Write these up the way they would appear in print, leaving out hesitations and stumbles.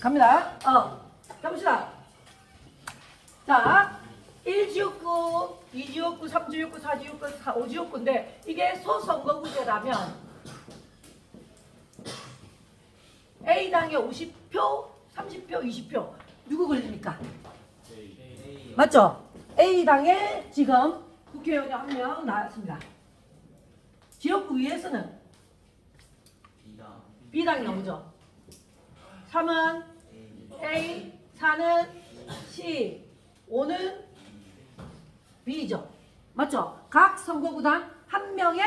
갑니다. 가봅시다. 자, 1지역구, 2지역구, 3지역구, 4지역구, 5지역구인데 이게 소선거구제라면 A당에 50표, 30표, 20표 누구 걸립니까? 맞죠? A당에 지금 국회의원이 한 명 나왔습니다. 지역구 위에서는 B당이 나오죠. 3은 A, 4는 C, 5는 B죠. 맞죠? 각 선거구당 한 명의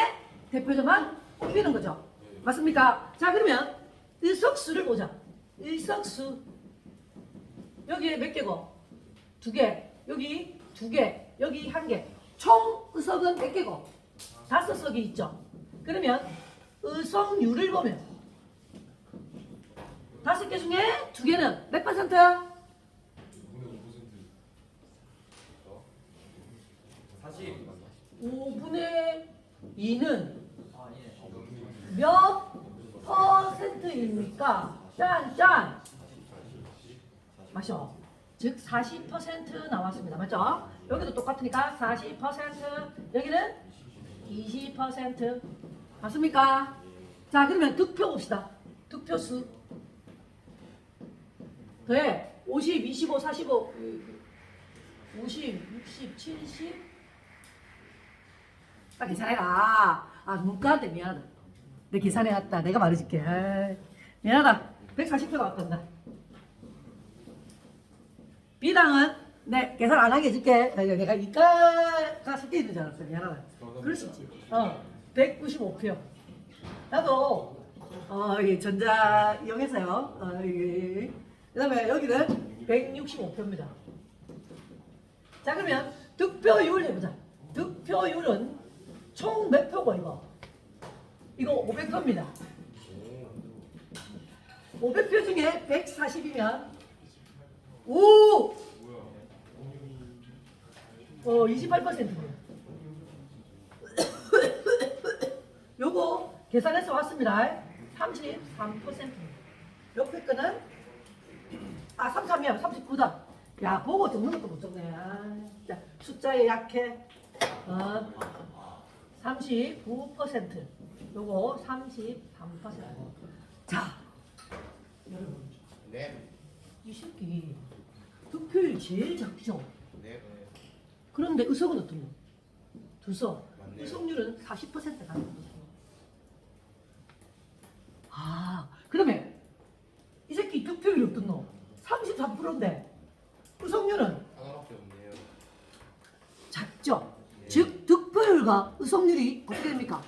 대표자만 뽑히는 거죠. 맞습니까? 자, 그러면 의석수를 보자. 의석수. 여기에 몇 개고? 2개. 여기 2개. 여기 1개. 총 의석은 몇 개고? 5석이 있죠. 그러면 의석률을 보면 5개 중에 2개는 몇 퍼센트? 5분의 2는 몇 퍼센트입니까? 짠! 마셔. 즉 40% 나왔습니다. 맞죠? 여기도 똑같으니까 40%, 여기는 20%. 맞습니까? 자, 그러면 득표 봅시다. 득표수. 더해 50, 25, 45, 50, 60, 70. 딱 계산해라. 문과한테 미안하다. 내 계산해왔다. 내가 말해줄게. 미안하다. 140표 나왔단다. B당은 내 계산 안 하게 해줄게. 내가 이과가 섞여 있는 줄 알았어. 미안하다. 그럴 수 있지. 195표. 나도 이 전자 이용해서요. 그 다음에 여기는 165표입니다. 자, 그러면 득표율 해보자. 득표율은 총 몇 표고 이거? 이거 500표입니다. 500표 중에 140이면 28%예요. 요거 계산해서 왔습니다. 33%입니다. 옆에 거는 33이야. 39다. 야, 보고 적는 것도 못 적네. 자, 숫자에 약해. 39%. 요거 33%. 자, 여러분. 네. 이 새끼 득표율 제일 작죠? 네. 그런데 의석은 어떤 거? 2석. 맞네요. 의석률은 40% 가는 거죠. 그러면 이 새끼 득표율이 어떤 거? 33%인데 의석률은 하나밖에 없네요. 작죠? 네. 즉 득표율과 의석률이 어떻게 됩니까?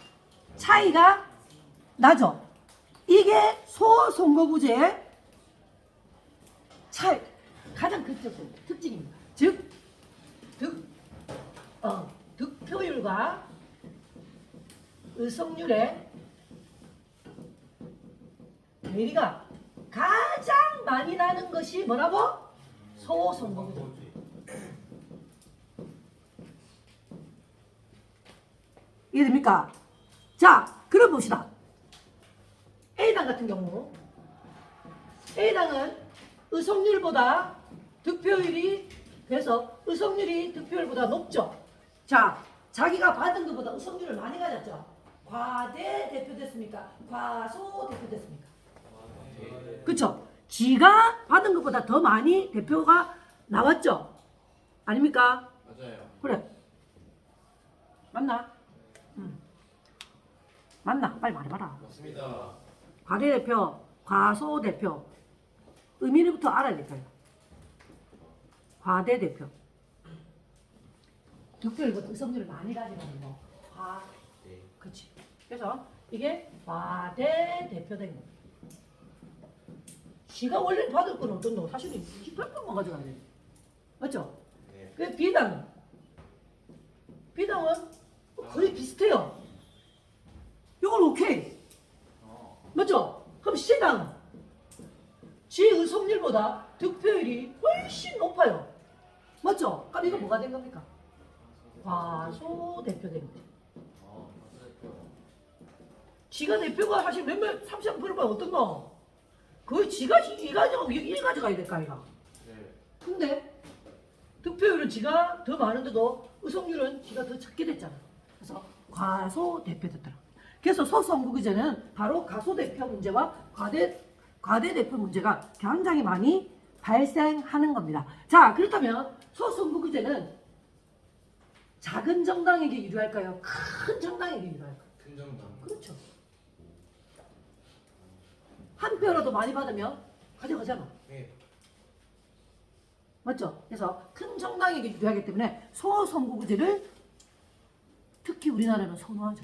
차이가 나죠? 이게 소선거구제의 차이, 가장 큰 특징입니다. 즉 득표율과 의석률의 괴리가 가장 많이 나는 것이 뭐라고? 소선거구제. 이해됩니까? 자, 그럼 봅시다. A당 같은 경우 A당은 의석률보다 득표율이 돼서 의석률이 득표율보다 높죠. 자, 자기가 받은 것보다 의석률을 많이 가졌죠. 과대 대표됐습니까? 과소 대표됐습니까? 그렇죠. 지가 받은 것보다 더 많이 대표가 나왔죠. 아닙니까? 맞아요. 그래. 맞나? 맞나? 빨리 말해봐라. 맞습니다. 과대대표, 과소대표. 의미부터 알아야 될까요? 과대대표. 득표율보다 의석률을 많이 가지는 거. 네. 그치. 그래서 이게 과대대표된 겁니다. 지가 원래 받을 건 어떤 거? 사실은 18%만 가져가야 돼. 맞죠? 네. 그 B당은 거의 비슷해요. 이건 오케이. 맞죠? 그럼 C당은 지 의석률보다 득표율이 훨씬 높아요. 맞죠? 그럼 이거 뭐가 된 겁니까? 과소 대표된 거죠. 지가 대표가 사실 몇몇 33%면 어떤 거? 거의 지가 일 가져가고 일 가져가야 될까 아이가. 네. 근데 득표율은 지가 더 많은데도 의석률은 지가 더 적게 됐잖아. 그래서 과소대표 됐더라. 그래서 소선거구제는 바로 가소대표 문제와 과대대표 문제가 굉장히 많이 발생하는 겁니다. 자, 그렇다면 소선거구제는 작은 정당에게 유리할까요? 큰 정당에게 유리할까요? 큰 정당. 그렇죠. 한 표라도 많이 받으면 가져가잖아. 네. 맞죠? 그래서 큰 정당에게 유리하기 때문에 소선거구제를 특히 우리나라는 선호하죠.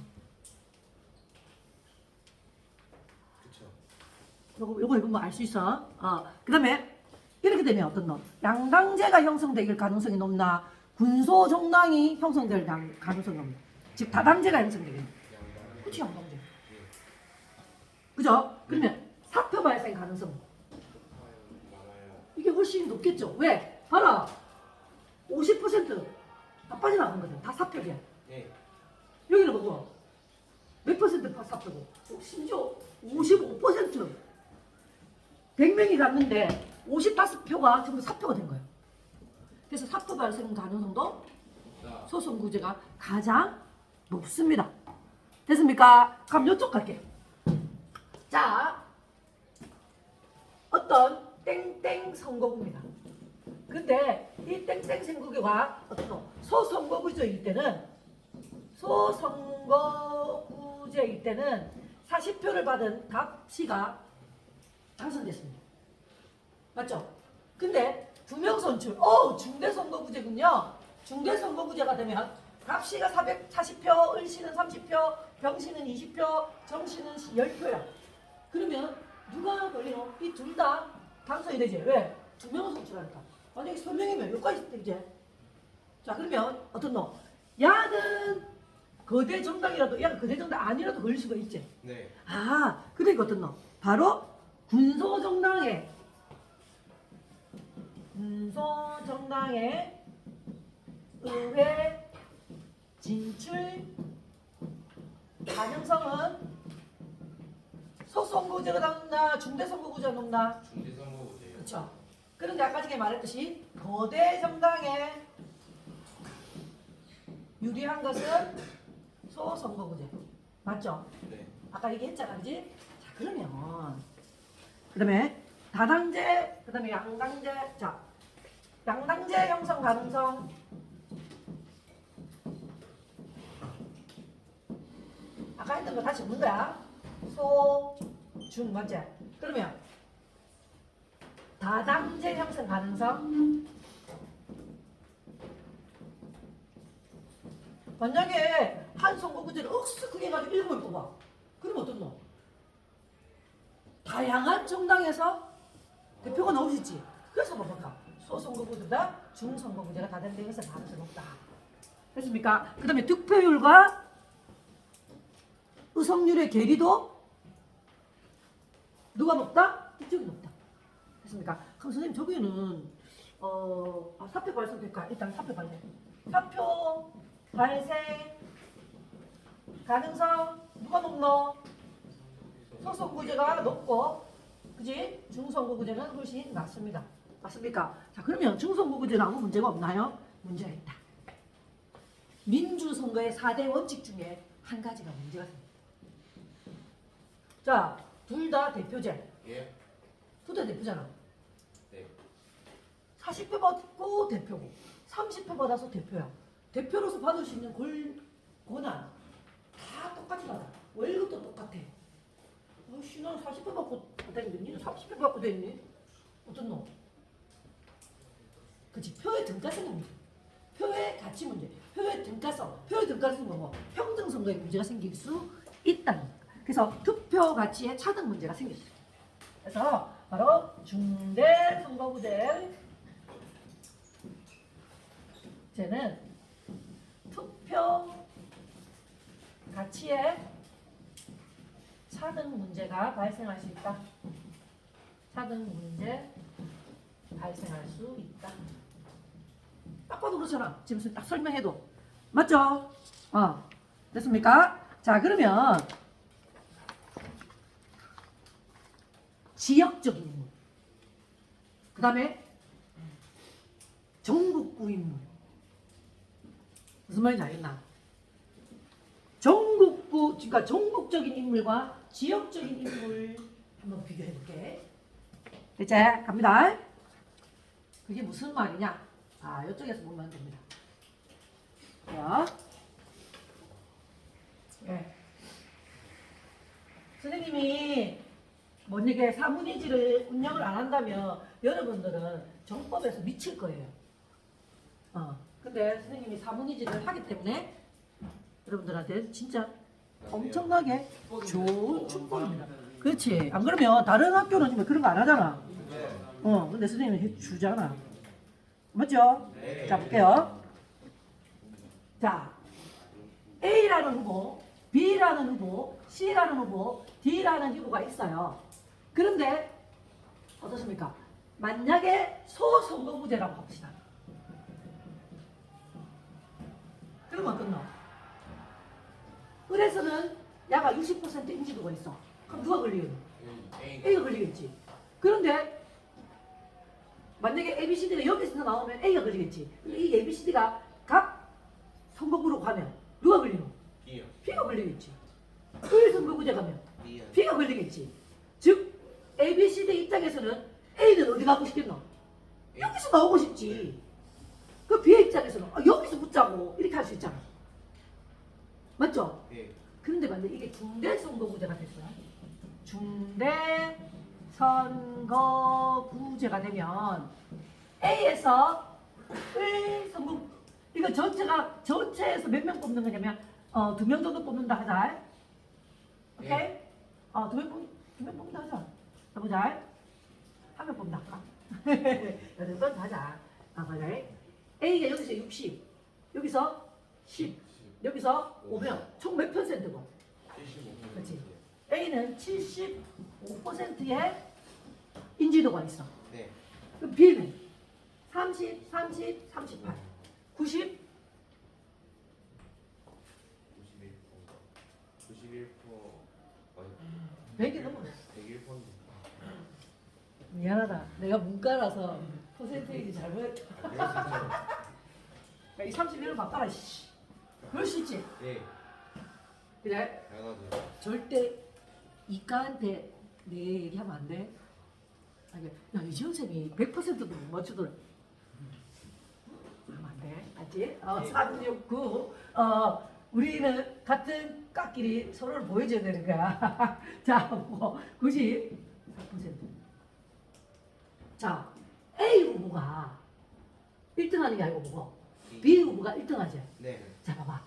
그렇죠. 요거 읽으면 알 수 있어. 그 다음에 이렇게 되면 어떤 놈? 양당제가 형성될 가능성이 높나? 군소 정당이 형성될 가능성이 높나? 즉 다당제가 형성되겠네. 양당. 그치 양당제. 예. 그죠? 그러면 사표 발생 가능성 많아요. 이게 훨씬 높겠죠. 왜? 봐라. 50%다 빠져나간 거죠. 다 사표야. 네. 여기는 보고 몇 퍼센트 사표고 심지어 55% 100명이 갔는데 55표가 전부 사표가 된 거예요. 그래서 사표 발생 가능성도 자. 소선구제가 가장 높습니다. 됐습니까? 그럼 이쪽 갈게요. 자, 어떤 땡땡 선거구입니다. 근데 이 땡땡 선거구가 어떤 소선거구제일 때는 40표를 받은 답 씨가 당선됐습니다. 맞죠? 근데 2명 선출, 중대선거구제군요. 중대선거구제가 되면 답 씨가 440표, 을 씨는 30표, 병 씨는 20표, 정 씨는 10표야. 그러면 누가 걸리노? 이 둘 다 당선이 되지. 왜? 2명을 선출하니까. 만약에 3명이면 여기까지 되지. 자, 그러면 어떤 놈? 야는 거대 정당이라도, 야 거대 정당 아니라도 걸릴 수가 있지. 네. 그러니까 어떤 놈? 바로 군소정당의 의회 진출 가능성은 소선거구제가 나온다, 중대선거구제가 나온다. 중대선거구제요. 그렇죠. 그런데 아까 전에 말했듯이 거대 정당에 유리한 것은 소선거구제. 맞죠? 네. 아까 얘기했잖아, 그지? 자, 그러면 그 다음에 다당제, 그 다음에 양당제. 자, 양당제 형성 가능성. 아까 했던 거 다시 없는 거야. 소, 중, 맞지? 그러면 다당제 형성 가능성. 만약에 한 선거구제를 억수 크게 해가지고 7을 뽑아. 그럼 어떤 놈? 다양한 정당에서 대표가 나올 수 있지. 그래서 뭐랄까? 소선거구제보다 중선거구제가 다된데 것을 가능성이 높다. 됐습니까? 그 다음에 득표율과 의석률의 괴리도 누가 높다? 이쪽이 높다. 됐습니까? 그럼 선생님 저기는 사표 발생될까? 일단 사표 발생. 사표 발생 가능성 누가 높노? 소선거구제가 높고, 그지? 중선거구제는 훨씬 낮습니다. 맞습니까? 자, 그러면 중선거구제는 아무 문제가 없나요? 문제가 있다. 민주선거의 4대 원칙 중에 한 가지가 문제가 생깁니다. 자, 둘 다 대표제. 예. 둘 다 대표잖아. 네. 40표 받고 대표고, 30표 받아서 대표야. 대표로서 받을 수 있는 권한 다 똑같이 받아. 월급도 똑같아. 어이씨, 나는 40표 받고 됐는데 니는 30표 받고 됐니? 어떤 놈? 그치, 표의 등가성 문제, 표의 가치 문제, 표의 등가성은 뭐 평등선거에 문제가 생길 수 있다는 거야. 그래서 투표 가치의 차등 문제가 생길 수 있어요. 그래서 바로 중대선거구제는 투표 가치의 차등 문제가 발생할 수 있다. 차등 문제 발생할 수 있다. 딱 봐도 그렇잖아. 지금 딱 설명해도. 맞죠? 됐습니까? 자, 그러면 지역적인 인물. 그 다음에 전국구 인물. 무슨 말인지 알겠나? 전국구, 그러니까 전국적인 인물과 지역적인 인물 한번 비교해 볼게. 이제 갑니다. 그게 무슨 말이냐? 아, 이쪽에서 보면 됩니다. 자, 네. 선생님이 만약에 사문이지를 운영을 안 한다면 여러분들은 정법에서 미칠 거예요. 근데 선생님이 사문이지를 하기 때문에 여러분들한테 진짜 엄청나게 좋은 축복입니다. 그렇지. 안 그러면 다른 학교는 그런 거 안 하잖아. 근데 선생님이 해주잖아. 맞죠? 네. 자, 볼게요. 자, A라는 후보, B라는 후보, C라는 후보, D라는 후보가 있어요. 그런데 어떻습니까? 만약에 소선거구제라고 합시다. 그러면 끝나. 을에서는 야가 60% 인지도가 있어. 그럼 누가 걸리겠노? A가 걸리겠지. 그런데 만약에 ABCD가 여기서 나오면 A가 걸리겠지. 근데 이 ABCD가 각 선거구로 가면 누가 걸리노? B요. B가 걸리겠지. 을 선거구제 가면 B요. B가 걸리겠지. 즉 ABCD 입장에서는 A는 어디 가고 싶겠노? 여기서 나오고 싶지. 그 B의 입장에서는 여기서 붙자고 이렇게 할 수 있잖아. 맞죠? 네. 그런데 만약에 이게 중대 선거구제가 됐어요. 중대 선거구제가 되면 A에서 을 선거 이거 전체에서 몇 명 뽑는 거냐면 2명 정도 뽑는다 하자. 오케이? 2명 뽑는다 하자. 자 보자. 한 명 뽑는다 할까? 여덟 하자. 보자. A가 여기서 60, 여기서 10, 여기서 5명. 총 몇 %고? 75%. 그렇지. A는 75%의 인지도가 있어. 네. 그럼 B는 30, 30, 38, 90, 91%. 100이 넘어. 101%. 미안하다. 내가 문과라서 퍼센테이지 잘못했다. 이 31을 바꿔라. 씨. 그럴 수 있지. 네. 그래? 당연하죠. 절대 이과한테 내 얘기하면 안 돼. 아니, 야, 이지훈 쌤이 100%도 못 맞추더라. 하면 안 돼. 알지? 3, 6, 9. 우리는 같은 깎끼리 서로를 보여줘야 되는 거야. 자, 94%. 자, A 후보가 1등하는 게 아니고 뭐고? B 후보가 1등하지. 네. 자, 봐봐.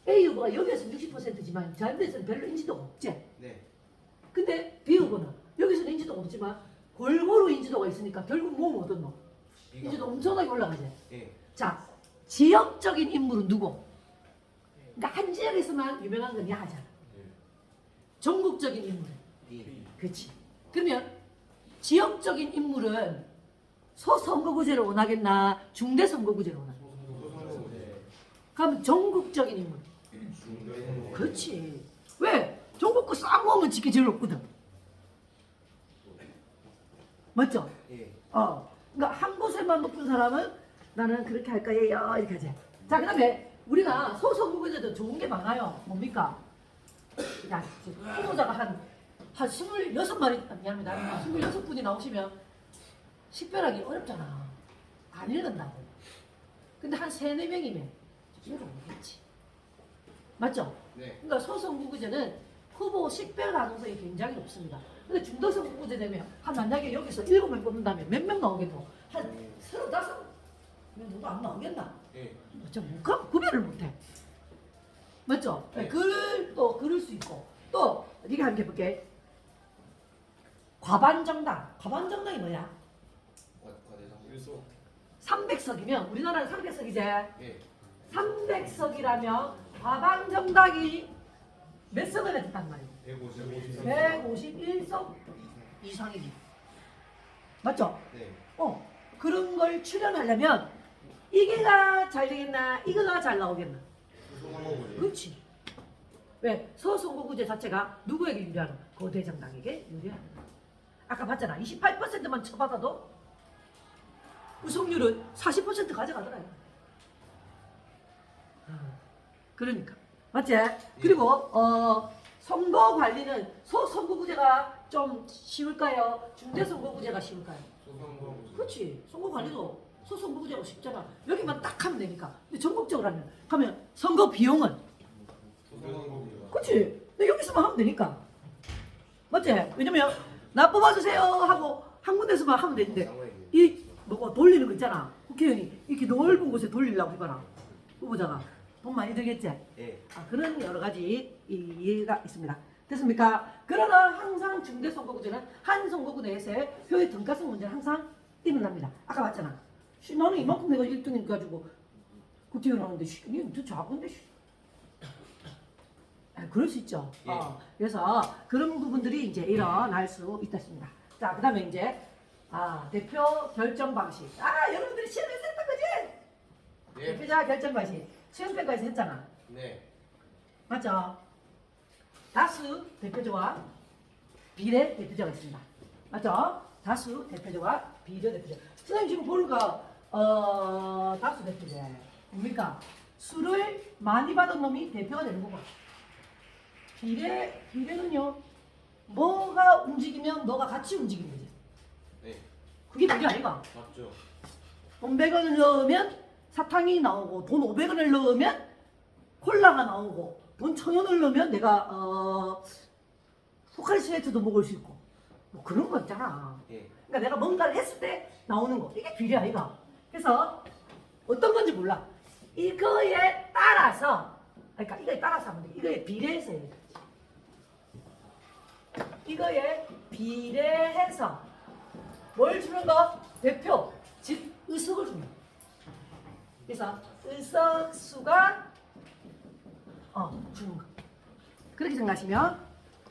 A 후보가 여기에서 60%지만 저 데서는 별로 인지도가 없지. 네. 근데 B 후보는 여기서는 인지도가 없지만 골고루 인지도가 있으니까 결국 뭐 얻었노? 인지도 엄청나게 올라가지. 네. 자, 지역적인 인물은 누구? 그러니까 한 지역에서만 유명한 건 야하잖아. 전국적인 인물은 B. 그렇지. 그러면 지역적인 인물은 소선거구제를 원하겠나 중대선거구제를 원하겠나? 그럼 전국적인 인물. 그렇지. 왜? 전국구 싹 모으면 지기 제일 없거든. 맞죠? 예. 그러니까 한 곳에만 높은 사람은 나는 그렇게 할 거예요. 이렇게 하지. 자, 그 다음에 우리가 소선거구제도 좋은 게 많아요. 뭡니까? 야, 후보자가 한 26마리, 미안합니다. 26분이 나오시면 식별하기 어렵잖아. 안 읽는다고. 근데 한 3, 4명이면 읽어보겠지. 맞죠? 네. 그러니까 소선거구제는 후보 식별 가능성이 굉장히 높습니다. 근데 중도선거구제 되면 한 만약에 여기서 7명 뽑는다면 몇 명 나오겠노? 한 35명 정도 안 나오겠나? 예. 못 가면 구별을 못해. 맞죠? 네. 그럴 수 있고 또 네가 한번 해볼게. 과반정당. 과반정당이 뭐야? 과대상. 일소. 300석이면 우리나라는 300석이제. 예. 300석이라면 과반정당이 몇 석을 했단 말이야? 151석 이상이지. 맞죠? 네. 그런 걸 출연하려면 이게가 잘 되겠나? 이거가 잘 나오겠나? 소선거구제. 그렇지. 왜? 소선거구제 자체가 누구에게 유리하노? 거대정당에게 유리하노. 아까 봤잖아. 28%만 쳐받아도 우승률은 40% 가져가더라고요. 그러니까 맞지? 그리고 선거 관리는 소선거구제가 좀 쉬울까요? 중대선거구제가 쉬울까요? 소선거구제. 그렇지. 선거 관리도 소선거구제가 쉽잖아. 여기만 딱 하면 되니까. 근데 전국적으로 하면 선거 비용은 소선거구제가. 그렇지. 근데 여기서만 하면 되니까. 맞지? 왜냐면 나 뽑아주세요 하고 한 군데서만 하면 되는데 이 뭐가 돌리는 거 있잖아. 국회의원이 이렇게 넓은 곳에 돌리려고 해봐라. 후보자가 돈 많이 들겠지? 예. 그런 여러 가지 이해가 있습니다. 됐습니까? 그러나 항상 중대선거구제는 한 선거구 내에서의 표의 등가성 문제는 항상 일어납니다. 아까 봤잖아. 나는 이만큼 내가 1등이 가지고 국회의원 하는데 이게 더 작은데 그럴 수 있죠. 예. 그래서 그런 부분들이 이제 일어날 수 있습니다. 자, 그 다음에 이제 대표 결정 방식. 여러분들이 시험에서 했던 거지? 예. 대표자 결정 방식. 시험평가에서 했잖아. 네. 맞죠? 다수 대표자와 비례 대표자가 있습니다. 맞죠? 다수 대표자와 비례 대표자. 선생님 지금 보니까 다수 대표자 뭡니까? 수를 많이 받은 놈이 대표가 되는 거고. 비례는요. 뭐가 움직이면 너가 같이 움직이는 거지. 네. 그게 비례 아니가? 맞죠. 돈 100원을 넣으면 사탕이 나오고 돈 500원을 넣으면 콜라가 나오고 돈 1000원을 넣으면 내가 포카리 스웨트도 먹을 수 있고 뭐 그런 거 있잖아. 예. 그러니까 내가 뭔가를 했을 때 나오는 거 이게 비례 아이가. 그래서 어떤 건지 몰라. 이거에 따라서 그러니까 이거에 따라서 하면 돼. 이거에 비례해서 해야 돼. 이거에 비례해서 뭘 주는 거? 대표 즉 의석을 줍니다. 그래서 의석수가 주는 거. 그렇게 생각하시면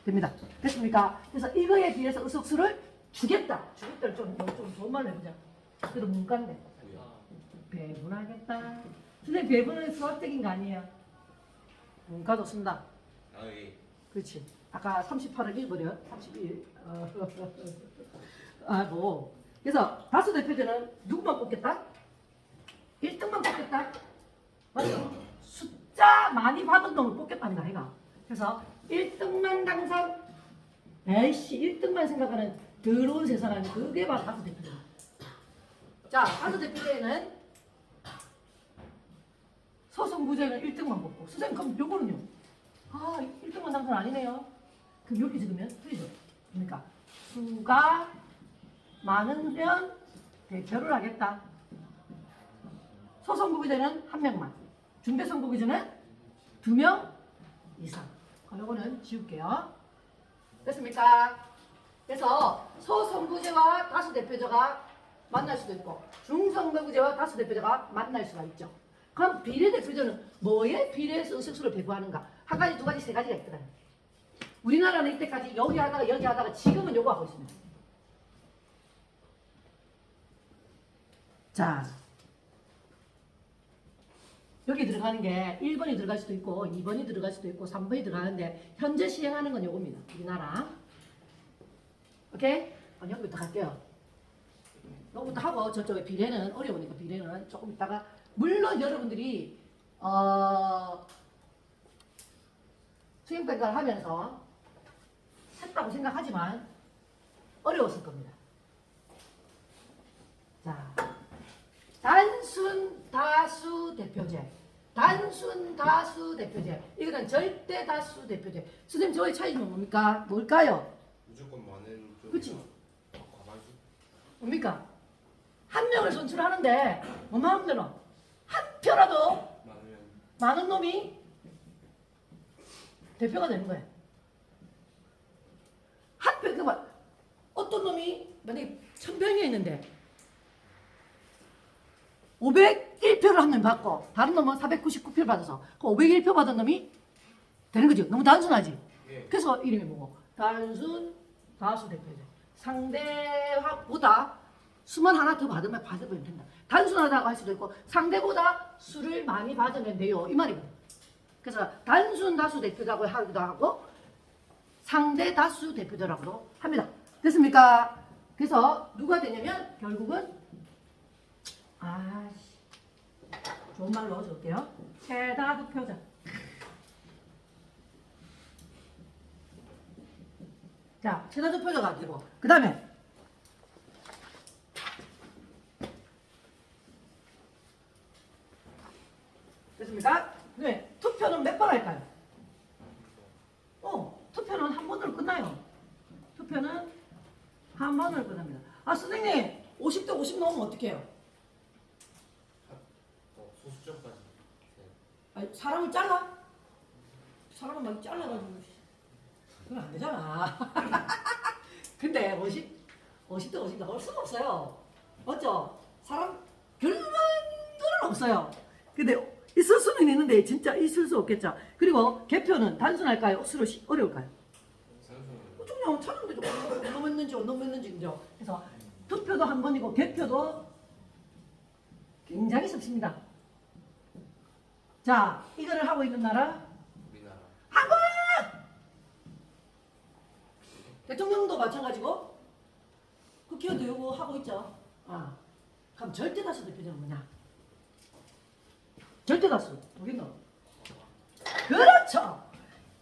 됩니다. 됐습니까? 그래서 이거에 비해서 의석수를 주겠다. 주겠다를 좀 좋은 말로 해보자. 그래도 문과인데. 배분하겠다. 선생님 배분은 수학적인 거 아니에요. 문과도 쓴다. 예. 그렇지. 아까 38을 읽어버려. 31. 그래서 다수 대표자는 누구만 뽑겠다? 1등만 뽑겠다. 맞죠? 숫자 많이 받은 놈을 뽑겠다는 아이가. 그래서 1등만 당선. 에이씨 1등만 생각하는 더러운 세상은 그게 바로 다수 대표자. 자, 다수 대표자에는 소선구제는 1등만 뽑고. 선생님 그럼 요거는요? 1등만 당선 아니네요. 그럼 이렇게 적으면 틀리죠. 그러니까 수가 많으면 대표를 하겠다. 소선거구제는 1명만, 중대선거구제는 2명 이상. 이거는 지울게요. 됐습니까? 그래서 소선거구제와 다수대표자가 만날 수도 있고 중선거구제와 다수대표자가 만날 수가 있죠. 그럼 비례대표자는 뭐에 비례해서 의석수를 배부하는가? 한 가지, 두 가지, 세 가지가 있더라고요. 우리나라는 이때까지 여기 하다가 지금은 요거 하고 있습니다. 자, 여기 들어가는 게 1번이 들어갈 수도 있고 2번이 들어갈 수도 있고 3번이 들어가는데 현재 시행하는 건 요겁니다. 우리나라. 오케이? 여기부터 갈게요. 요거부터 하고 저쪽에 비례는 어려우니까 비례는 조금 있다가 물론 여러분들이 수행평가를 하면서 했다고 생각하지만 어려웠을 겁니다. 자, 단순 다수 대표제. 단순 다수 대표제. 이거는 절대 다수 대표제. 선생님 저의 차이는 뭡니까? 뭘까요? 무조건 많은 쪽. 그치? 과반수. 뭡니까? 한 명을 선출하는데 뭐만 하면 되나? 한 표라도 많으면. 많은 놈이 대표가 되는 거예요. 한 표, 그만. 어떤 놈이 만약에 1000명이 있는데 501표를 한 명 받고 다른 놈은 499표를 받아서 그 501표 받은 놈이 되는 거죠. 너무 단순하지? 예. 그래서 이름이 뭐고? 단순 다수 대표제. 상대보다 수만 하나 더 받으면 된다. 단순하다고 할 수도 있고 상대보다 수를 많이 받으면 돼요. 이 말이거든. 그래서 단순 다수 대표라고 하기도 하고 상대 다수 대표자라고도 합니다. 됐습니까? 그래서 누가 되냐면 결국은 좋은 말로 넣어줄게요. 최다 득표자. 자, 최다 득표자가 되고 그 다음에 됐습니까? 네, 투표는 몇 번 할까요? 투표는 한 번으로 끝나요. 투표는 한 번으로 끝납니다. 선생님 50대 50 넘으면 어떻게 해요? 소수점까지. 네. 사람을 잘라? 사람을 막 잘라가지고 그건 안 되잖아. 근데 50대 50 나올 수가 없어요. 맞죠? 사람 별만 건 없어요. 근데 있을 수는 있는데 진짜 있을 수 없겠죠. 그리고 개표는 단순할까요? 억수로 어려울까요? 그냥 찾으면 되죠. 넘었는지 안 넘었는지 그죠. 그래서 투표도 한 번이고 개표도 굉장히 쉽습니다. 자, 이거를 하고 있는 나라 우리나라. 한국! 대통령도 마찬가지고 국회의원도 요거 하고 있죠. 그럼 절대다수 대표자는 뭐냐? 절대다수 모르겠노? 그렇죠.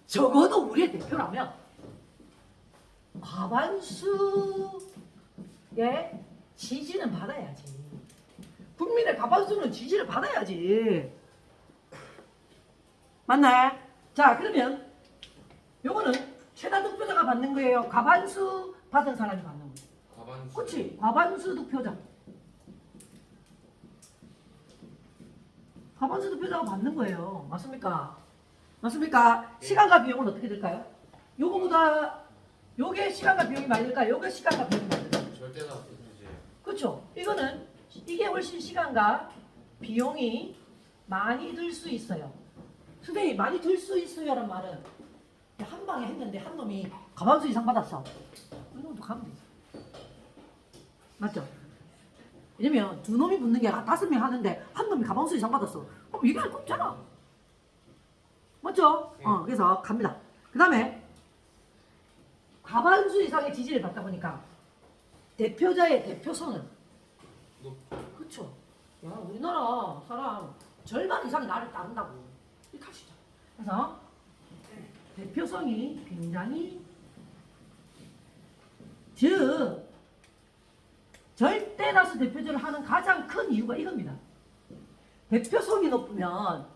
적어도 우리의 대표라면 과반수의 지지는 받아야지. 국민의 과반수는 지지를 받아야지. 맞나요? 자, 그러면 요거는 최다 득표자가 받는 거예요. 과반수 받은 사람이 받는 거예요. 과반수. 그렇지. 과반수 득표자. 과반수 득표자가 받는 거예요. 맞습니까? 맞습니까? 시간과 비용은 어떻게 될까요? 요거보다 요게 시간과 비용이 많이 들까요? 요게 시간과 비용이 많이 들까요? 절대다 대표제. 그렇죠. 이게 훨씬 시간과 비용이 많이 들 수 있어요. 선생님 많이 들 수 있어요라는 말은 한 방에 했는데 한 놈이 과반수 이상 받았어. 그 놈도 가면 되지. 맞죠? 왜냐면 두 놈이 붙는 게 5명 하는데 한 놈이 과반수 이상 받았어. 그럼 이게 할 거 없잖아. 맞죠? 그래서 갑니다. 그 다음에 과반수 이상의 지지를 받다 보니까 대표자의 대표성은 그쵸. 야, 우리나라 사람 절반 이상이 나를 따른다고 이렇게 하시죠. 그래서 대표성이 굉장히 즉 절대다수 대표제를 하는 가장 큰 이유가 이겁니다. 대표성이 높으면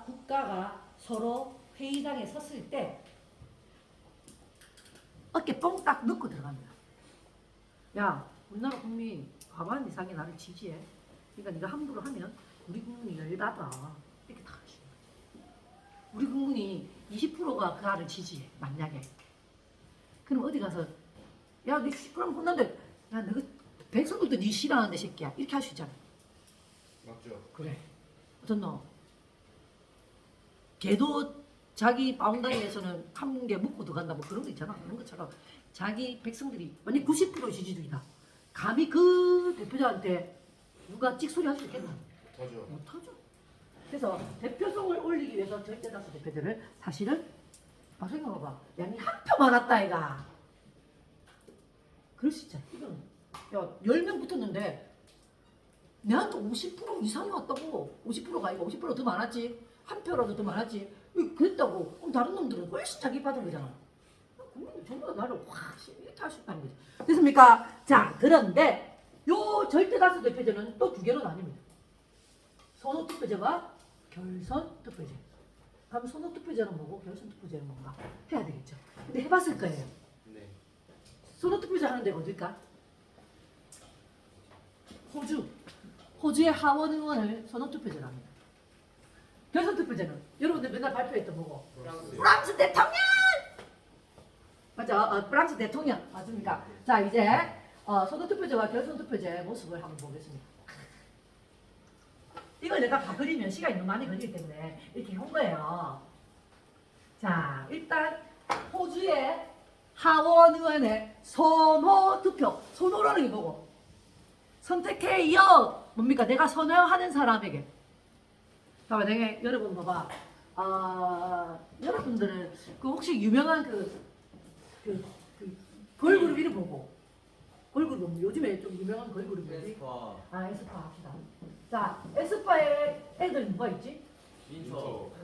국가가 서로 회의장에 섰을 때 어깨 뽕딱 넣고 들어갑니다. 야, 우리나라 국민 과반 이상이 나를 지지해. 그러니까 네가 함부로 하면 우리 국민이 열받아. 이렇게 다 하시는 거예요. 우리 국민이 20%가 그 아를 지지해. 만약에. 그럼 어디 가서 야, 네 10%면 끝난데 야, 너가 백성들도 네 싫어하는데 새끼야. 이렇게 할 수 있잖아. 맞죠? 그래. 어떻노? 걔도 자기 바운다리에서는 한 개 묶고 들어간다 뭐 그런 거 있잖아. 그런 것처럼 자기 백성들이 만약 90% 지지율이다. 감히 그 대표자한테 누가 찍소리 할 수 있겠나? 못하죠. 못하죠. 그래서 대표성을 올리기 위해서 절대다수 대표들을 사실은 생각해봐. 야, 니 한 표 받았다 이가. 그럴 수 있잖아. 이건 야 10명 붙었는데 내한테 50% 이상이 왔다고. 50%가 아니고 50%더 많았지. 한 표라도 더 많았지. 그랬다고. 그럼 다른 놈들은 훨씬 자기 받은 거잖아. 국민이 전부 다 나를 확 이렇게 할 수 있다는 거지. 됐습니까? 자, 그런데 요 절대다수 대표제는 또 두 개로 나뉩니다. 선호투표제와 결선투표제. 그럼 선호투표제는 뭐고 결선투표제는 뭔가 해야 되겠죠. 근데 해봤을 거예요. 네. 선호투표제 하는 데가 어딜까? 호주. 호주의 하원 의원을 선호투표제로 합니다. 결선투표제는 여러분들 맨날 발표했던 뭐고? 프랑스 대통령! 맞죠? 프랑스 대통령 맞습니까? 자, 이제 선호투표제와 결선투표제 모습을 한번 보겠습니다. 이걸 내가 다 그리면 시간이 너무 많이 걸리기 때문에 이렇게 한 거예요. 자, 일단 호주의 하원 의원의 선호투표. 선호라는 게 뭐고? 선택해요. 뭡니까? 내가 선호하는 사람에게. 봐봐, 내가 여러분 봐봐. 여러분들은 그 혹시 유명한 그 걸그룹 이름 보고 걸그룹 요즘에 좀 유명한 걸그룹 뭐지? 에스파. 에스파 합시다. 자, 에스파에 애들 누가 있지? 윈터.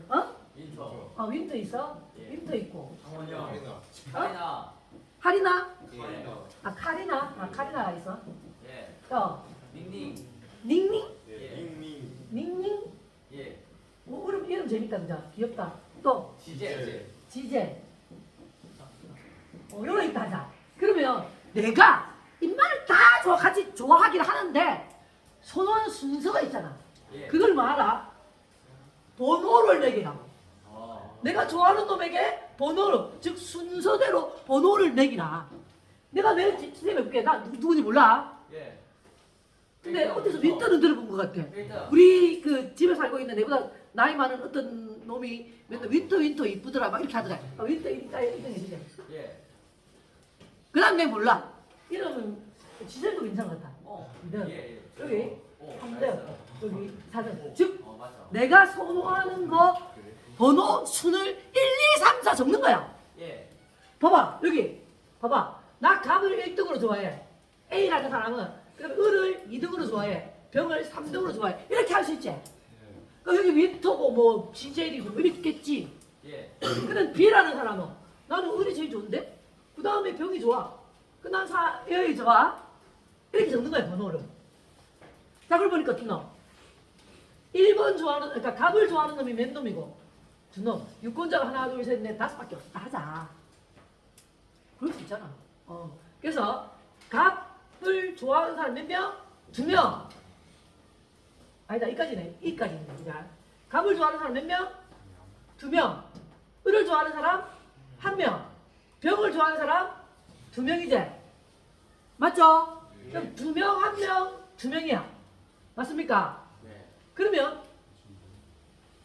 어? 윈터. 윈터 있어? 예. 윈터 있고. 강원영. 카리나? 하리나? 예. 카리나? 카리나가 있어. 예. 닝닝? 예. 닝닝? 예. 이름 재밌다, 그죠? 귀엽다. 또 지제. 요런 있다 하자. 그러면 내가 인마를 다 같이 좋아하긴 하는데 선호하는 순서가 있잖아. 예. 그걸 말하라. 번호를 매기라고. 내가 좋아하는 놈에게 번호를, 즉 순서대로 번호를 매기라. 내가 내 선생님 해볼게. 나 누군지 몰라. 예. 근데 어디서 윈터는 들어본 것 같아. 윈터. 우리 그 집에 살고 있는 내보다 나이 많은 어떤 놈이 맨날 윈터 이쁘더라 막 이렇게 하더라. 윈터 이쁘게. 예. 그 다음 내가 몰라. 이름은 지젤도 괜찮은 것 같아. 예. 여기 오, 한대 잘했어. 여기 사전. 즉 맞아. 내가 선호하는 거 번호 순을 1, 2, 3, 4 적는 거야. 예. 봐봐 여기 봐봐. 나 갑을 1등으로 좋아해. A라는 사람은 그럼 을을 2등으로 좋아해. 병을 3등으로 좋아해. 이렇게 할 수 있지. 여기 윈터고 뭐 지젤이고 이렇겠지. 예. 그런 B라는 사람은 나는 을이 제일 좋은데 그 다음에 병이 좋아. 난 여기 좋아. 이렇게 적는 거야 번호를. 자 그걸 보니까 두 놈. 1번 좋아하는 그러니까 갑을 좋아하는 놈이 몇 놈이고 두 놈. 유권자가 하나 둘 셋 넷 다섯 밖에 없다 하자. 그럴 수 있잖아. 그래서 갑을 좋아하는 사람 몇 명? 2명. 아니다 이까지네. 이까지네. 그냥 갑을 좋아하는 사람 몇 명? 2명. 을을 좋아하는 사람 1명. 병을 좋아하는 사람 2명이지. 맞죠? 그럼 2명, 1명, 2명이야. 맞습니까? 네. 그러면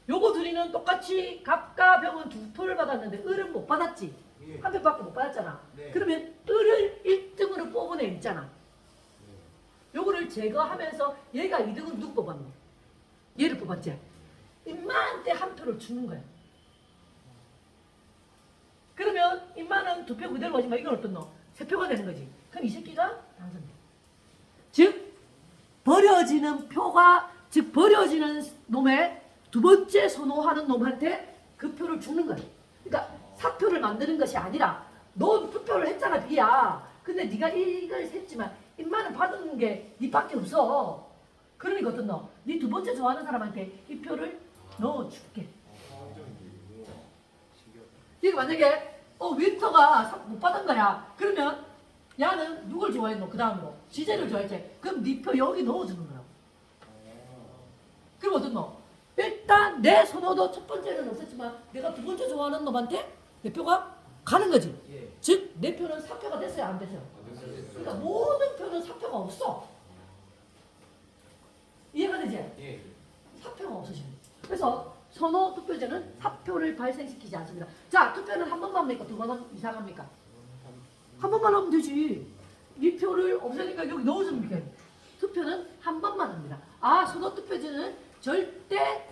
요거 둘이는 똑같이 갑과 병은 2표를 받았는데 을은 못 받았지. 예. 한 표밖에 못 받았잖아. 네. 그러면 을을 1등으로 뽑은 애 있잖아. 요거를 제거하면서 얘가 2등은 누구 뽑았노? 얘를 뽑았지. 임마한테 한 표를 주는 거야. 그러면 임마는 2표 그대로 가지만 이건 어떻노? 3표가 되는 거지. 그럼 이 새끼가 당선돼. 즉 버려지는 표가 즉 버려지는 놈의 두 번째 선호하는 놈한테 그 표를 주는 거야. 그러니까 사표를 만드는 것이 아니라 너 투표를 했잖아 B야. 근데 네가 이걸 했지만 임마는 받은 게 니밖에 없어. 그러니까 어떤 너? 네 두 번째 좋아하는 사람한테 이 표를 넣어줄게. 이게 만약에 윈터가 못 받은 거야. 그러면 야는 누굴 좋아했노? 그 다음으로 지제를 좋아했지. 그럼 네 표 여기 넣어주는 거야. 그럼 어떤 너? 일단 내 선호도 첫 번째는 없었지만 내가 두 번째 좋아하는 놈한테 내 표가 가는 거지. 예. 즉 내 표는 사표가 됐어요 안 됐어요? 그러니까 모든 표는 사표가 없어. 이해가 되지? 예. 사표가 없으시면 그래서 선호 투표제는 사표를 발생시키지 않습니다. 자 투표는 한 번만 합니까? 두 번 이상 합니까? 한 번만 하면 되지. 이 표를 없애니까 여기 넣어주면 돼. 투표는 한 번만 합니다. 선호 투표제는 절대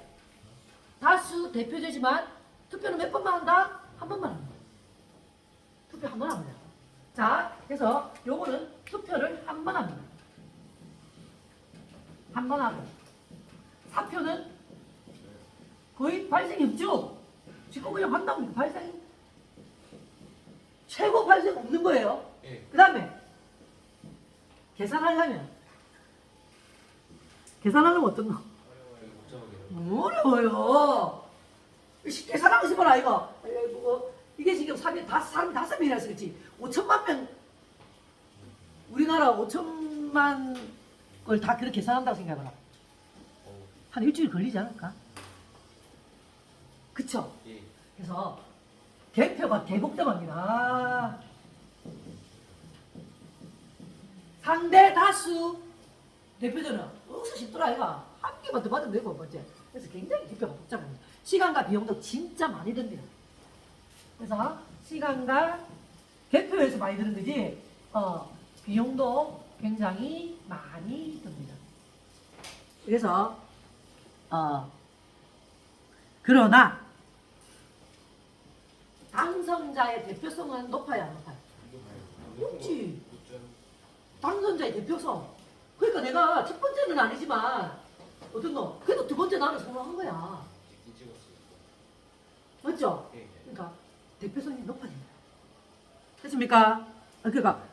다수 대표제지만 투표는 몇 번만 한다? 한 번만 합니다. 투표 한 번 합니다. 자, 그래서 요거는 투표를 한 번 합니다. 한 번 하고 사표는 거의 발생이 없죠. 지금 그냥 한다면 발생 최고 발생 없는 거예요. 예. 그 다음에 계산하려면 어떤 거? 너무 어려워요. 계산하고 싶어라 이거. 이게 지금 사람 5명이라서 그렇지. 5천만 명 우리나라 5천만 걸 다 그렇게 계산한다고 생각해봐라. 한 일주일 걸리지 않을까? 그쵸? 예. 그래서 개표가 대복잡합니다. 상대 다수 대표자는 어디서 쉽더라 이가 한 개만 더 받으면 되고 뭐지. 그래서 굉장히 개표가 복잡합니다. 시간과 비용도 진짜 많이 듭니다. 그래서 시간과 개표에서 많이 드는 거지 비용도 굉장히 많이 듭니다. 그래서 그러나 당선자의 대표성은 높아야 안 높아요? 높지. 당선자의 대표성. 그러니까 내가 첫 번째는 아니지만 어떤 너 그래도 두 번째 나를 선호한 거야. 맞죠? 그러니까 대표성이 높아진다. 됐습니까? 그러니까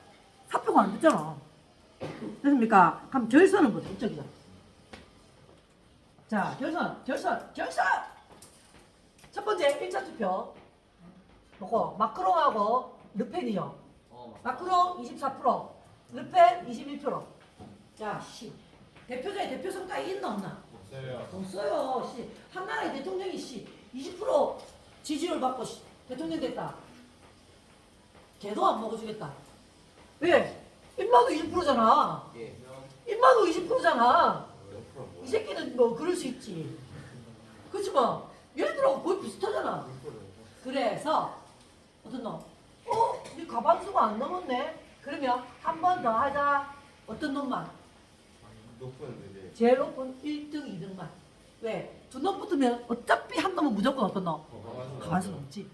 사표가 안 됐잖아. 됐습니까? 그럼 결선은 뭐죠? 이쪽이죠. 자, 결선! 첫 번째 1차 투표. 요거 마크롱하고 르펜이요. 마크롱 24%, 르펜 21%. 자, 씨. 대표자의 대표성 따위 있나 없나? 없어요. 씨. 한 나라의 대통령이 20% 지지율 받고 대통령 됐다. 걔도 안 먹어주겠다. 왜? 입마도 20%잖아. 입마도 20%잖아. 이 새끼는 뭐 그럴 수 있지. 그렇지만 얘들하고 거의 비슷하잖아. 그래서 어떤 놈? 네 가반수가 안 넘었네. 그러면 한 번 더 하자. 어떤 놈만? 제일 높은 1등, 2등만. 왜? 두 놈 붙으면 어차피 한 놈은 무조건 어떤 놈? 가반수가 없지.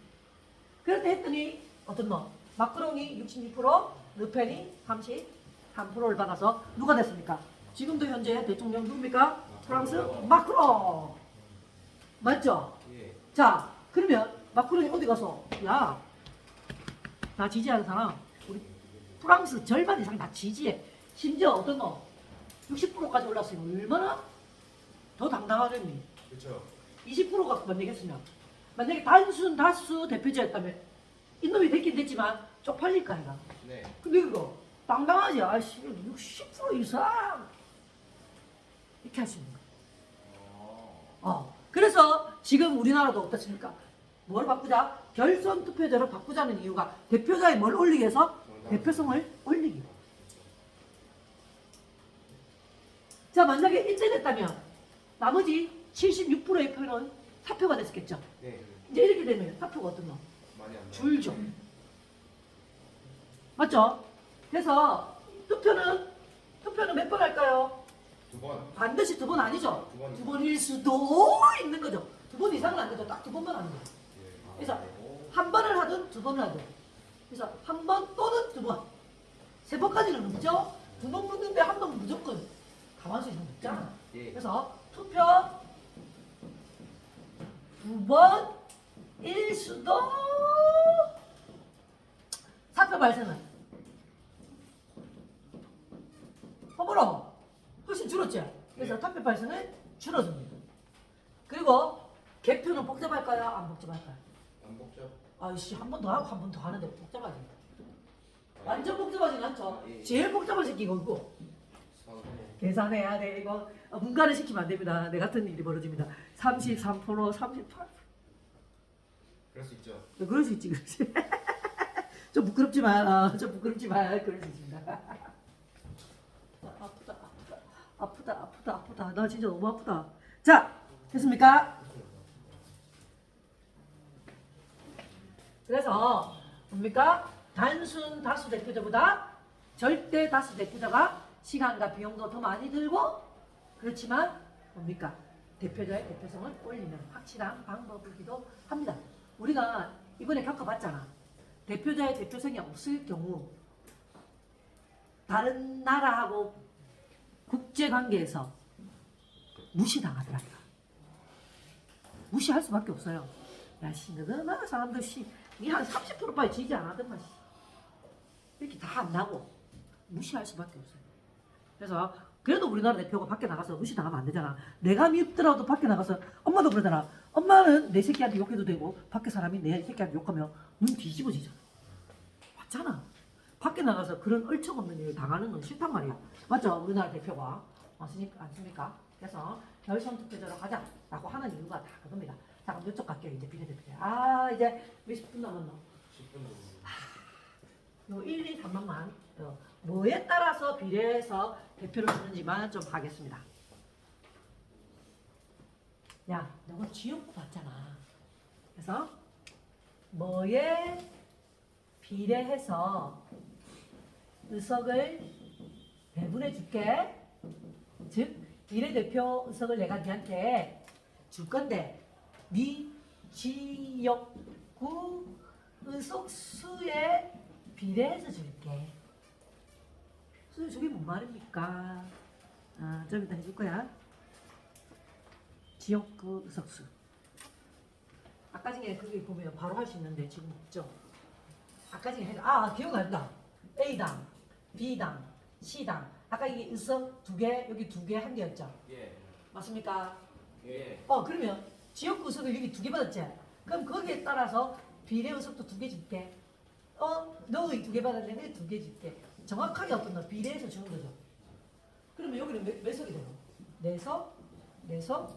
그런데 했더니 어떤 놈? 마크롱이 66%, 르펜이 33%를 받아서 누가 됐습니까? 지금도 현재 대통령 누굽니까? 프랑스 마크롱. 맞죠? 자, 그러면 마크롱이 어디 가서 야, 나 지지하는 사람 우리 프랑스 절반 이상 다 지지해. 심지어 어떤 놈 60%까지 올랐으면 얼마나 더 당당하겠니? 그렇죠. 20%가 만약했으면 만약에 단순 다수 대표자였다면 이놈이 됐긴 됐지만 쪽팔릴 거 아니야. 네. 근데 그거 당당하지. 아씨 60% 이상 이렇게 할 수 있는 거야. 그래서 지금 우리나라도 어떻습니까? 뭘 바꾸자? 결선 투표제로 바꾸자는 이유가 대표자에 뭘 올리기 위해서? 대표성을 올리기 위해서. 자, 만약에 인쇄됐다면 나머지 76%의 표는 사표가 됐겠죠. 네. 이제 이렇게 되면 사표가 어떤 거? 많이 안 나와요. 줄죠. 맞죠? 그래서 투표는 몇 번 할까요? 2번. 반드시 2번 아니죠? 두 번. 2번일 수도 있는 거죠. 2번 이상은 안 되죠. 딱 2번만 하는 거예요. 그래서 한 번을 하든 2번을 하든. 그래서 한 번 또는 2번. 3번까지는 넘죠? 2번 묻는데 한 번 무조건 가만히 있는 거 있잖아. 그래서 투표 2번일 수도 사표 발생은 허물어 훨씬 줄었죠. 그래서 사표 발생은 줄어듭니다. 그리고 개표는 복잡할까요? 안 복잡할까요? 안 복잡. 아이씨 한 번 더 하고 한 번 더 하는데 복잡하지. 완전 복잡하진 않죠. 제일 복잡한 새끼가 이거. 계산해야 돼. 이거 분간을 시키면 안 됩니다. 내 같은 일이 벌어집니다. 33%, 38%. 그럴 수 있죠. 그럴 수 있지, 그렇지. 좀 부끄럽지만, 그럴 수 있습니다. 아프다. 나 진짜 너무 아프다. 자, 됐습니까? 그래서 뭡니까? 단순 다수 대표자보다 절대 다수 대표자가 시간과 비용도 더 많이 들고 그렇지만 뭡니까? 대표자의 대표성을 올리는 확실한 방법이기도 합니다. 우리가 이번에 겪어봤잖아. 대표자의 대표성이 없을 경우 다른 나라하고 국제관계에서 무시당하더라고요. 무시할 수밖에 없어요. 야, 씨, 너 나라 사람들 씨, 니 한 30%밖에 지지 안 하더만 씨. 이렇게 다 안 나고 무시할 수밖에 없어요. 그래서 그래도 우리나라 대표가 밖에 나가서 무시당하면 안 되잖아. 내가 밉더라도 밖에 나가서 엄마도 그러잖아. 엄마는 내 새끼한테 욕해도 되고 밖에 사람이 내 새끼한테 욕하면 눈 뒤집어지잖아. 맞잖아. 밖에 나가서 그런 얼척없는 일을 당하는 건 싫단 말이야. 맞죠? 우리나라 대표가. 맞습니까? 그래서 결선 투표제로 가자라고 하는 이유가 다 그겁니다. 자, 그럼 이쪽 갈게요. 이제 비례대표. 이제 몇 분 남았노? 10분 정도. 요 1, 2, 3번만 뭐에 따라서 비례해서 대표를 주는지만 좀 하겠습니다. 야, 너가 지역구 봤잖아. 그래서 뭐에 비례해서 의석을 배분해 줄게. 즉 비례대표 의석을 내가 니한테 줄 건데 네 지역구 의석수에 비례해서 줄게. 선생님 저게 뭔 말입니까? 좀 이따 해줄 거야. 지역구 의석수. 아까 전에 그게 보면 바로 할 수 있는데 지금 없죠. 아까 전에 기억난다. A당, B당, C당. 아까 이게 의석 2개, 여기 2개, 1개였죠. 예. 맞습니까? 예. 그러면 지역구 의석을 여기 2개 받았지? 그럼 거기에 따라서 비례 의석도 2개 줄게. 너희 2개 받았는데 내 2개 줄게. 정확하게 어떤 거 비례해서 주는 거죠. 그러면 여기는 몇 석이 되고? 4석, 4석,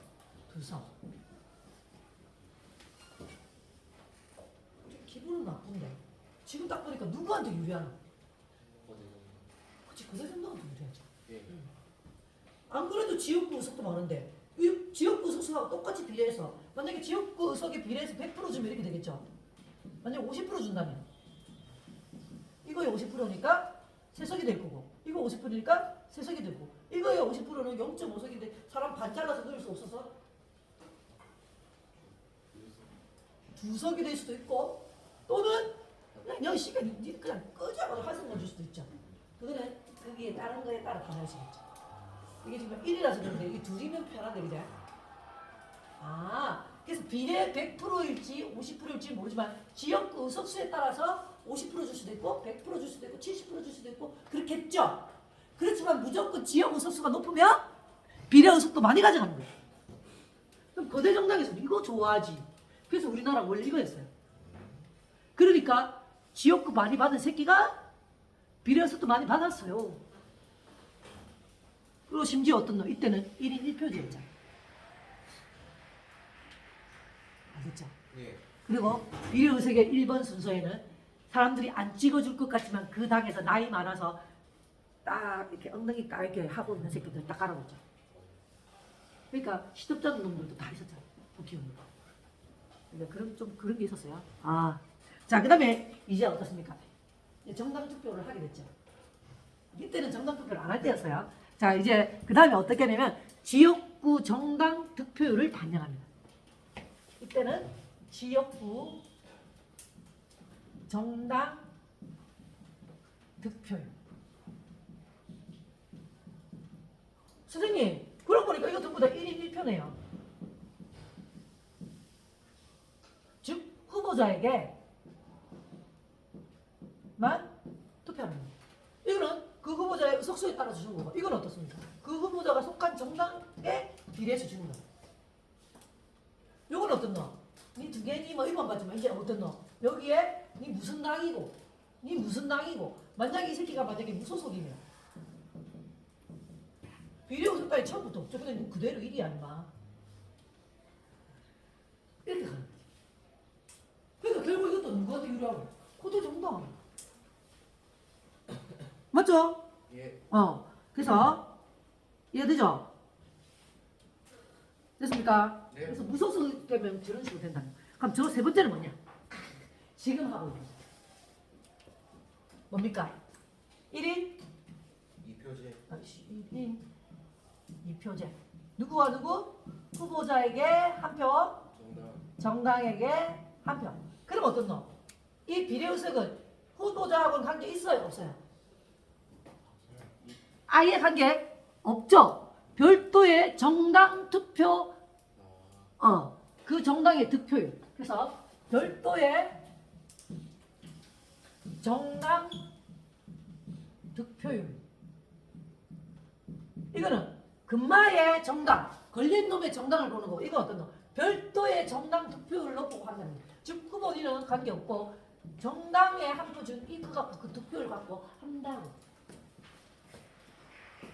2석. 기분은 나쁜데. 지금 딱 보니까 누구한테 유리하나? 그치, 그대 정도한테 유리하죠. 예. 안 그래도 지역구 의석도 많은데 이 지역구 의석수하고 똑같이 비례해서 만약에 지역구 의석에 비례해서 100% 주면 이렇게 되겠죠. 만약에 50% 준다면 이거에 50%니까 3석이 될 거고 이거 50%니까 3석이 되고 이거에 50%는 0.5석인데 사람 반 잘라서 넣을 수 없어서 2석이 될 수도 있고 또는 그냥 시간 그냥 끄자마자 활성화 줄 수도 있죠. 그거는 거기에 다른 거에 따라 달라지겠죠. 이게 지금 1이라서 그런데 이게 2이면 편한데 그죠? 그래서 비례 100%일지 50%일지 모르지만 지역구 의석수에 따라서 50% 줄 수도 있고 100% 줄 수도 있고 70% 줄 수도 있고 그렇겠죠. 그렇지만 무조건 지역 의석수가 높으면 비례 의석도 많이 가져가는 거예요. 그럼 거대 정당에서 이거 좋아하지. 그래서 우리나라 원래 이거였어요. 그러니까 지역구 많이 받은 새끼가 비례 의석도 많이 받았어요. 그리고 심지어 어떤 놈 이때는 1인 1표제였잖아. 알겠죠? 예. 그리고 비례의석의 1번 순서에는 사람들이 안 찍어줄 것 같지만 그 당에서 나이 많아서 딱 이렇게 엉덩이 딱 이렇게 하고 있는 새끼들 딱 깔아놓죠. 그러니까 시덥잖은 놈들도 다 있었잖아. 국회의원. 그러니까 그런 게 있었어요. 자, 그 다음에 이제 어떻습니까? 이제 정당 투표를 하게 됐죠. 이때는 정당 투표를 안 할 때였어요. 자, 이제 그 다음에 어떻게 하냐면 지역구 정당 득표율을 반영합니다. 이때는 지역구 정당 득표율. 선생님, 그러고 보니까 이거 전부 다 1인 1표네요. 즉 후보자에게만 투표하는 거예요. 이거는 그 후보자의 의석수에 따라 주는 거고 이건 어떻습니까? 그 후보자가 속한 정당에 비례해서 주는 거예요. 요건 어떤 너? 니 2개니 뭐 이만 봤지만 이제 어떤 너? 여기에 니 무슨 당이고 니 무슨 당이고 만약에 이 새끼가 만약에 무소속이면 비례 의석 따위 처음부터 없죠. 근데 그대로 1이야 임마. 이렇게 가는 거지. 그러니까 결국 이것도 누구한테 유리하고? 고대 정당. 맞죠? 예. 그래서 이해되죠? 됐습니까? 네. 그래서 무소속 되면 저런 식으로 된다. 그럼 저 세 번째는 뭐냐? 지금 하고 있는 거. 뭡니까? 1인 2표제. 1인 2표제. 누구와 누구? 후보자에게 한 표, 정당. 정당에게 한 표. 그럼 어떤 놈? 이 비례의석은 후보자하고는 관계 있어요? 없어요? 아예 관계 없죠. 별도의 정당 투표, 그 정당의 득표율. 그래서 별도의 정당 득표율. 이거는 금마의 정당, 걸린 놈의 정당을 보는 거고, 이건 어떤 놈? 별도의 정당 득표율로 보고 한다는 거예요. 즉 후보자는 관계 없고 정당에 한 표 준 이 그 득표율 갖고 한다고.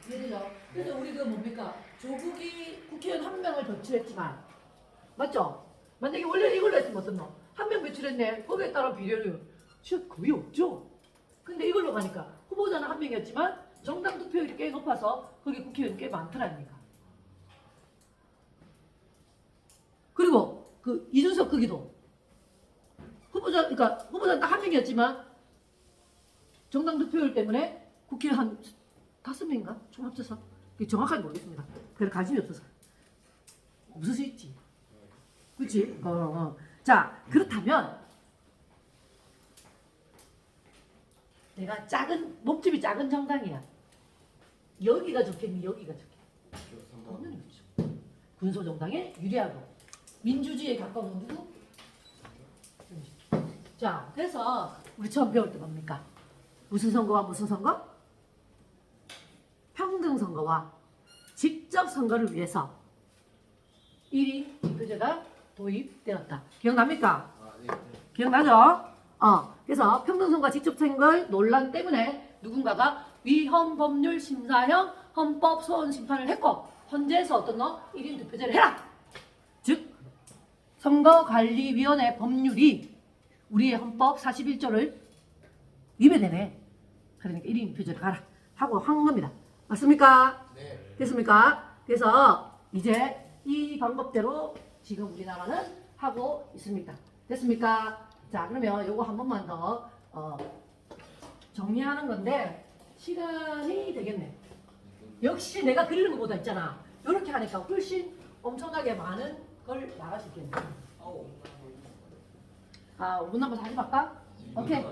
이해되죠? 그래서 우리 그 뭡니까? 조국이 국회의원 한 명을 배출했지만, 맞죠? 만약에 원래 이걸로 했으면 어떤 놈? 한 명 배출했네. 거기에 따라 비례는 진짜 거의 없죠. 근데 이걸로 가니까 후보자는 한 명이었지만 정당 득표율이 꽤 높아서 거기 국회의원 꽤 많더라니까. 그리고 그 이준석 거기도 그러니까 후보자는 딱 한 명이었지만 정당 득표율 때문에 국회의원 한 5명인가? 총 합쳐서 정확하게 모르겠습니다. 별 관심이 없어서 없을 수 있지. 그렇지? 자, 그렇다면 내가 작은 몸집이 작은 정당이야. 여기가 좋겠니? 여기가 좋겠니? 저 3번. 당연히 그렇죠. 군소 정당에 유리하고 민주주의에 가까운 누구? 자, 그래서 우리 처음 배울 때 뭡니까? 무슨 선거와 무슨 선거? 평등 선거와 직접 선거를 위해서 1인 투표제가 도입되었다. 기억납니까? 아, 네. 기억나죠? 그래서 평등선거와 직접선거의 논란 때문에 누군가가 위헌법률 심사형 헌법 소원 심판을 했고 헌재에서 어떤 거? 1인 투표제를 해라! 즉 선거관리위원회 법률이 우리의 헌법 41조를 위배되네. 그러니까 1인 투표제를 가라 하고 한 겁니다. 맞습니까? 네. 됐습니까? 그래서 이제 이 방법대로 지금 우리나라는 하고 있습니다. 됐습니까? 자, 그러면 요거 한 번만 더 정리하는 건데 시간이 되겠네. 역시 내가 그리는 것보다 있잖아. 이렇게 하니까 훨씬 엄청나게 많은 걸 나갈 수 있겠네. 5분 남아서 하지 말까? 오케이.